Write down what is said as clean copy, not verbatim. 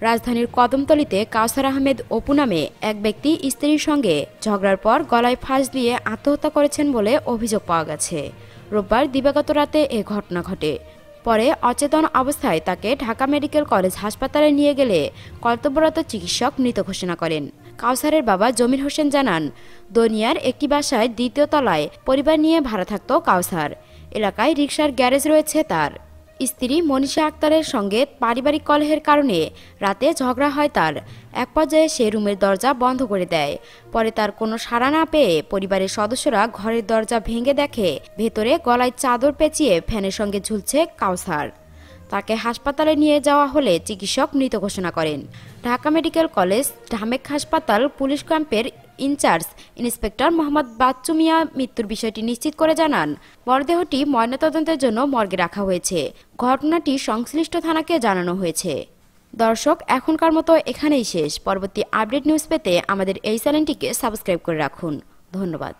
রাজধানীর কদমতলীতে কাউসার আহমেদ অপু নামে এক ব্যক্তি স্ত্রীর সঙ্গে ঝগড়ার পর গলায় ফাঁস দিয়ে আত্মহত্যা করেছেন বলে অভিযোগ পাওয়া গেছে। রোববার দিবাগত রাতে এ ঘটনা ঘটে। পরে অচেতন অবস্থায় তাকে ঢাকা মেডিকেল কলেজ হাসপাতালে নিয়ে গেলে কর্তব্যরত চিকিৎসক মৃত ঘোষণা করেন। কাউসারের বাবা জমির হোসেন জানান, দনিয়ার একটি বাসায় দ্বিতীয় তলায় পরিবার নিয়ে ভাড়া থাকত কাউসার। এলাকায় রিকশার গ্যারেজ রয়েছে তার। স্ত্রী মনীষা আক্তারের সঙ্গে পারিবারিক কলহের কারণে রাতে ঝগড়া হয় তার। এক পর্যায়ে সে রুমের দরজা বন্ধ করে দেয়। পরে তার কোনো সাড়া না পেয়ে পরিবারের সদস্যরা ঘরের দরজা ভেঙে দেখে ভেতরে গলায় চাদর পেঁচিয়ে ফ্যানের সঙ্গে ঝুলছে কাউসার। তাকে হাসপাতালে নিয়ে যাওয়া হলে চিকিৎসক মৃত ঘোষণা করেন। ঢাকা মেডিকেল কলেজ ঢামেক হাসপাতাল পুলিশ ক্যাম্পের ইনচার্জ ইন্সপেক্টর মোহাম্মদ বাচ্চু মিয়া মৃত্যুর বিষয়টি নিশ্চিত করে জানান, মরদেহটি ময়নাতদন্তের জন্য মর্গে রাখা হয়েছে। ঘটনাটি সংশ্লিষ্ট থানাকে জানানো হয়েছে। দর্শক, এখনকার মতো এখানেই শেষ। পরবর্তী আপডেট নিউজ পেতে আমাদের এই চ্যানেলটিকে সাবস্ক্রাইব করে রাখুন। ধন্যবাদ।